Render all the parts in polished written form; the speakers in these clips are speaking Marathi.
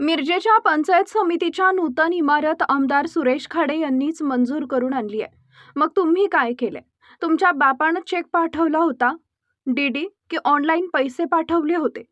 मिरजेच्या पंचायत समितीच्या नूतन इमारत आमदार सुरेश खाडे यांनीच मंजूर करून आणली आहे. मग तुम्ही काय केले? तुमच्या बापानं चेक पाठवला होता, डीडी की ऑनलाईन पैसे पाठवले होते?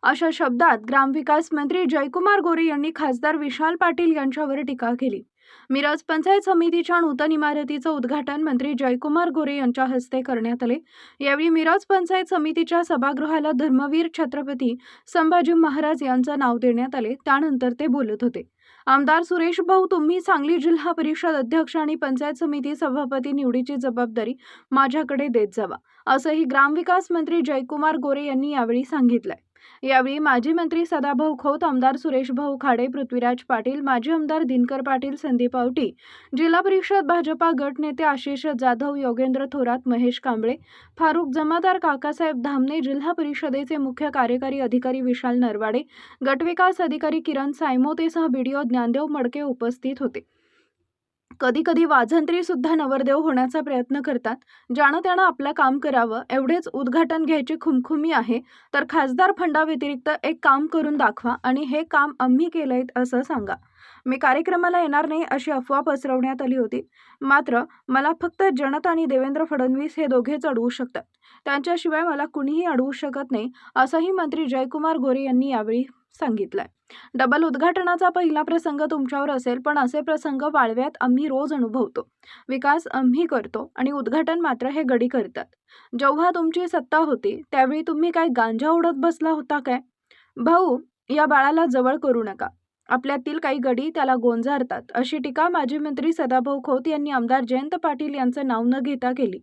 अशा शब्दात ग्रामविकास मंत्री जयकुमार गोरे यांनी खासदार विशाल पाटील यांच्यावर टीका केली. मिरज पंचायत समितीच्या नूतन इमारतीचं उद्घाटन मंत्री जयकुमार गोरे यांच्या हस्ते करण्यात आले. यावेळी मिरज पंचायत समितीच्या सभागृहाला धर्मवीर छत्रपती संभाजी महाराज यांचं नाव देण्यात आले. त्यानंतर ते बोलत होते. आमदार सुरेश भाऊ, तुम्ही सांगली जिल्हा परिषद अध्यक्ष आणि पंचायत समिती सभापती निवडीची जबाबदारी माझ्याकडे देत जावा, असंही ग्रामविकास मंत्री जयकुमार गोरे यांनी यावेळी सांगितलंय. यावेळी माजी मंत्री सदाभाऊ खोत, आमदार सुरेश भाऊ खाडे, पृथ्वीराज पाटील, माजी आमदार दिनकर पाटील, संदीप आवटी, जिल्हा परिषद भाजपा गट नेते आशिष जाधव, योगेंद्र थोरात, महेश कांबळे, फारुख जमादार, काकासाहेब धामणे, जिल्हा परिषदेचे मुख्य कार्यकारी अधिकारी विशाल नरवाडे, गटविकास अधिकारी किरण सायमोतेसह बीडीओ ज्ञानदेव मडके उपस्थित होते. कधी कधी वाजंत्री सुद्धा नवरदेव होण्याचा प्रयत्न करतात. ज्यानं त्यानं आपलं काम करावं एवढेच उद्घाटन घ्यायची खुमखुमी आहे तर खासदार फंडाव्यतिरिक्त एक काम करून दाखवा आणि हे काम आम्ही केलंय असं सांगा. मी कार्यक्रमाला येणार नाही अशी अफवा पसरवण्यात आली होती. मात्र मला फक्त जनता आणि देवेंद्र फडणवीस हे दोघेच अडवू शकतात. त्यांच्याशिवाय मला कुणीही अडवू शकत नाही, असंही मंत्री जयकुमार गोरे यांनी यावेळी सांगितलंय. डबल उद्घाटनाचा पहिला प्रसंग तुमच्यावर असेल, पण असे प्रसंग वाळव्यात आम्ही रोज अनुभवतो. विकास आम्ही करतो आणि उद्घाटन मात्र हे गडी करतात. जेव्हा तुमची सत्ता होती त्यावेळी तुम्ही काय गांजा उडत बसला होता काय? भाऊ, या बाळाला जवळ करू नका. आपल्यातील काही गडी त्याला गोंजारतात, अशी टीका माजी मंत्री सदाभाऊ खोत यांनी आमदार जयंत पाटील यांचं नाव न घेता केली.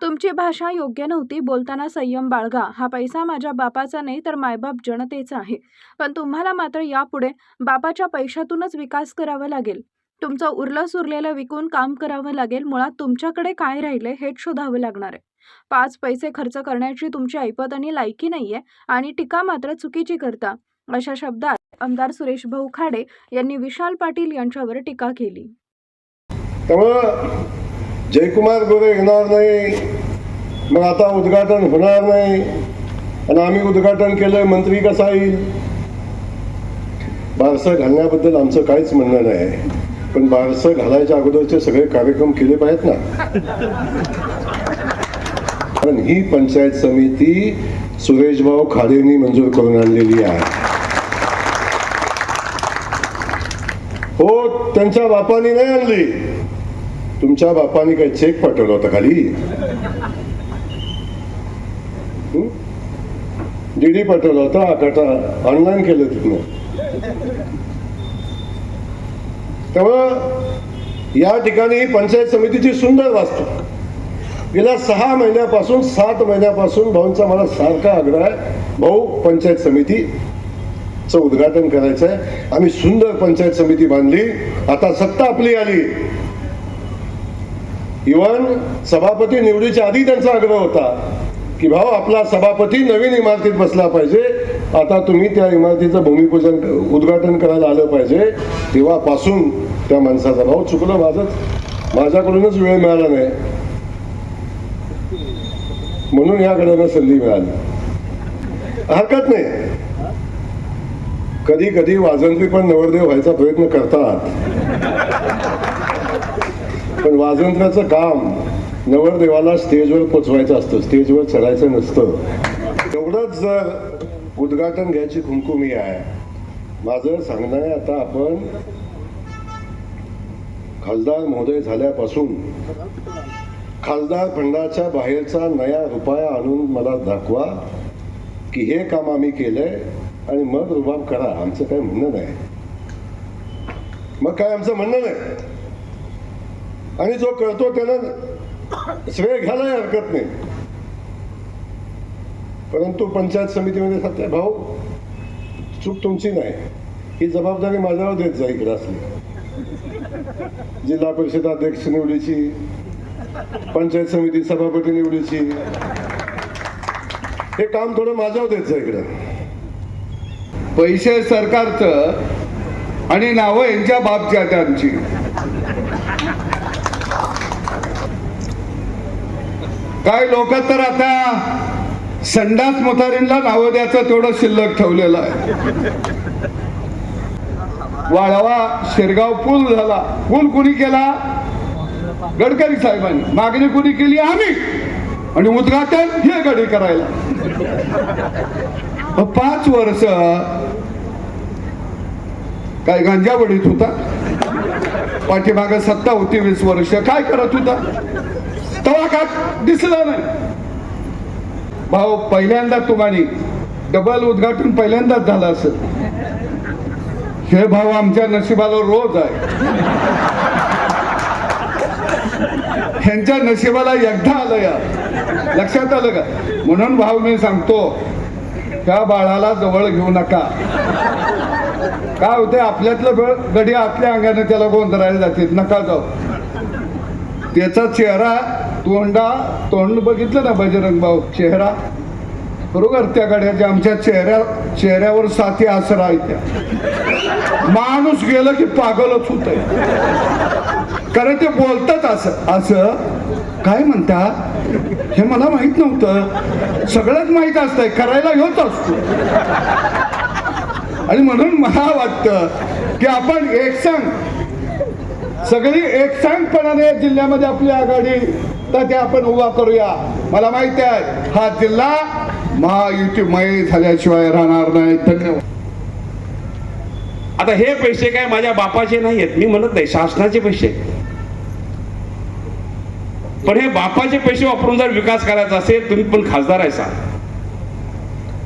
तुमची भाषा योग्य नव्हती. बोलताना संयम बाळगा. हा पैसा माझ्या बापाचा नाही तर मायबाप जनतेचा आहे. पण तुम्हाला मात्र यापुढे बापाच्या पैशातूनच विकास करावा लागेल. तुमचं उरलं सुरलेलं विकून काम करावं लागेल. मुळात तुमच्याकडे काय राहिले हेच शोधावं लागणार आहे. 5 पैसे खर्च करण्याची तुमची ऐपत आणि लायकी नाहीये आणि टीका मात्र चुकीची करता, अशा शब्दात आमदार सुरेश भाऊ खाडे यांनी विशाल पाटील यांच्यावर टीका केली. जयकुमार गोरे येणार नाही, मग आता उद्घाटन होणार नाही आणि आम्ही उद्घाटन केलं, मंत्री कसा येईल? बारसं घालण्याबद्दल आमचं काहीच म्हणणं नाही, पण बारसं घालायच्या अगोदरचे सगळे कार्यक्रम केले पाहिजेत ना. कारण ही पंचायत समिती सुरेशभाऊ खाडेंनी मंजूर करून आणलेली आहे. हो, त्यांच्या बापानी नाही आणली. तुमच्या बापाने काही चेक पाठवला होता खाली? डीडी पाठवला होता का? ऑनलाईन केलं तिथनं? त्यामुळं या ठिकाणी पंचायत समितीची सुंदर वास्तू गेल्या 6 महिन्यापासून 7 महिन्यापासून भाऊंचा मला सारखा आग्रह आहे, भाऊ पंचायत समितीचं उद्घाटन करायचं आहे. आम्ही सुंदर पंचायत समिती बांधली. आता सत्ता आपली आली. इव्हन सभापती निवडीच्या आधी त्यांचा आग्रह होता की भाऊ आपला सभापती नवीन इमारतीत बसला पाहिजे. आता तुम्ही त्या इमारतीचं भूमिपूजन उद्घाटन करायला आलं पाहिजे. तेव्हापासून त्या माणसाचा भाऊ चुकलं माझ्याकडूनच वेळ मिळाला नाही, म्हणून याकडे संधी मिळाली. हरकत नाही, कधी कधी वाजंत्री पण नवरदेव व्हायचा प्रयत्न करतात, पण वाजंत्र्याचं काम नवरदेवाला स्टेजवर पोचवायचं असतं, स्टेजवर चढायचं नसतं. एवढंच जर उद्घाटन घ्यायची खुमखुमी आहे. माझं सांगणं आहे, आता आपण खासदार महोदय झाल्यापासून खासदार फंडाच्या बाहेरचा नया रुपया आणून मला दाखवा की हे काम आम्ही केलंय आणि मग रुबाब करा. आमचं काय म्हणणं नाही, मग काय आमचं म्हणणं नाही. आणि जो करतो त्याला श्रेय घ्यायला हरकत नाही. परंतु पंचायत समितीमध्ये सत्य भाऊ, चूक तुमची नाही, ही जबाबदारी माझ्यावर देत जा. इकडे असली जिल्हा परिषद अध्यक्ष निवडीची, पंचायत समिती सभापती निवडीची, हे काम थोडं माझ्यावर देत जा. इकडं पैसे सरकारचं आणि नावं यांच्या बापजात्यांची. काय लोक तर आता संडास मोतारींना नावं द्यायचं तेवढं शिल्लक ठेवलेलं आहे. वाळवा शिरगाव पूल झाला. पूल कुणी केला? गडकरी साहेबांनी. मागणी कुणी केली? आम्ही. आणि उद्घाटन हे गडी करायला. 5 वर्ष काय गांजा बडीत होता? पाठीमागे सत्ता होती 20 वर्ष. काय करत होता? तेव्हा का दिसलं नाही? भाऊ, पहिल्यांदा तुम्हाला डबल उद्घाटन पहिल्यांदाच झालं असं. हे भाऊ आमच्या नशिबाला रोज आहे. ह्यांच्या नशिबाला एकदा आलं या. लक्षात आलं का? म्हणून भाऊ मी सांगतो, त्या बाळाला जवळ घेऊ नका. काय होते, आपल्यातलं गडी आतल्या अंगाने त्याला गोंधळायला जाते. नका जाऊ. त्याचा चेहरा तोंड बघितलं ना बजरंग भाऊ, चेहरा बरोबर त्या गड्याच्या. आमच्या चेहऱ्यावर साथी आसरा आहे त्या. माणूस गेलं की पागलच होत. कारण ते बोलतात असं काय म्हणतात हे मला माहित नव्हतं. सगळंच माहित असतंय, करायला होत असतो. आणि म्हणून मला वाटतं की आपण सगळी एकसंघपणाने जिल्ह्यामध्ये आपली आघाडी तर ते आपण उभा करूया. मला माहिती आहे हा जिल्हा महायुतीमय झाल्याशिवाय राहणार नाही. धन्यवाद. आता हे पैसे काय माझ्या बापाचे नाही आहेत, मी म्हणत नाही, शासनाचे पैसे. पण हे बापाचे पैसे वापरून जर विकास करायचा असेल, तुम्ही पण खासदार आहे सा,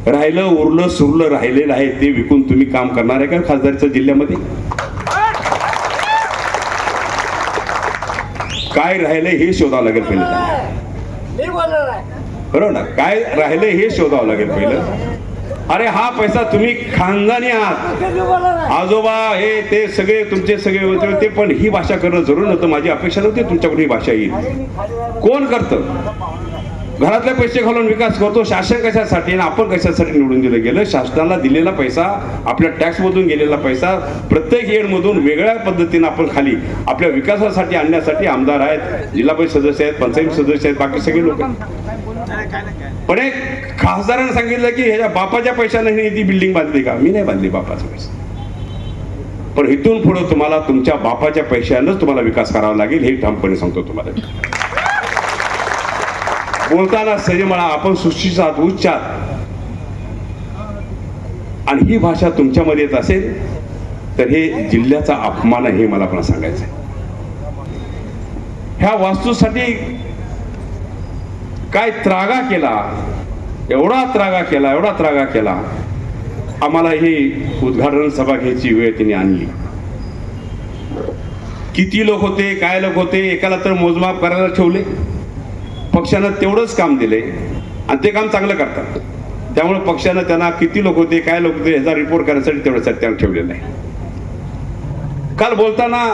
राहिलं उरलं सुरलं राहिलेलं आहे ते विकून तुम्ही काम करणार आहे का खासदारच्या जिल्ह्यामध्ये? काय राहिलंय हे शोधावं लागेल पहिलं. बरोबर ना? काय राहिलंय हे शोधावं लागेल पहिलं. अरे हा पैसा तुम्ही खानदानी आहात, आजोबा हे ते सगळे तुमचे सगळे होते ते, पण ही भाषा करणं जरूर नव्हतं. माझी अपेक्षा नव्हती तुमच्याकडून ही भाषा येईल. कोण करतं? घरातले पैसे घालून विकास करतो. शासन कशासाठी आणि आपण कशासाठी निवडून दिलं गेलं? शासनाला दिलेला पैसा, आपल्या टॅक्समधून गेलेला पैसा प्रत्येक येडमधून वेगळ्या पद्धतीनं आपण खाली आपल्या विकासासाठी आणण्यासाठी आमदार आहेत, जिल्हा परिषद सदस्य आहेत, पंचायत सदस्य आहेत, बाकी सगळे लोक. पण एक खासदारांनी सांगितलं की ह्याच्या बापाच्या पैशाने ती बिल्डिंग बांधली का? मी नाही बांधली बापाचा पैसा. पण इथून पुढे तुम्हाला तुमच्या बापाच्या पैशानंच तुम्हाला विकास करावा लागेल, हे ठामपणे सांगतो तुम्हाला. बोलताना सजमळा आपण सुशिक्षित उच्चार आणि ही भाषा तुमच्यामध्ये येत असेल तर हे जिल्ह्याचा अपमान आहे, हे मला पण सांगायचं आहे. ह्या वास्तूसाठी काय त्रागा केला, एवढा त्रागा केला. आम्हाला ही उद्घाटन सभा घ्यायची वेळ त्यांनी आणली. किती लोक होते, काय लोक होते, एकाला तर मोजमाप करायला ठेवले. पक्षानं तेवढंच काम दिले आणि ते काम चांगलं करतात. त्यामुळे पक्षानं त्यांना किती लोक होते, काय लोक होते ह्याचा रिपोर्ट करण्यासाठी तेवढंच त्यांना ठेवलेलं आहे. काल बोलताना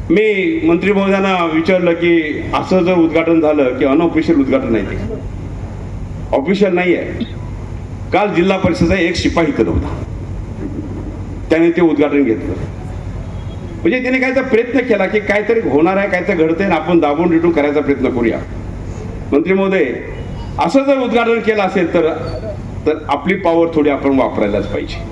मी मंत्री महोदयांना विचारलं की असं जर उद्घाटन झालं की अनऑफिशियल उद्घाटन आहे, ते ऑफिशियल नाही आहे. काल जिल्हा परिषदेचा एक शिपाई इथं होता, त्याने ते उद्घाटन घेतलं. म्हणजे त्याने काहीचा प्रयत्न केला की काहीतरी होणार आहे, काहीतरी घडतंय, आपण दाबून रिटून करायचा प्रयत्न करूया. मंत्री महोदय, असं जर उद्घाटन केलं असेल तर आपली पॉवर थोडी आपण वापरायलाच पाहिजे.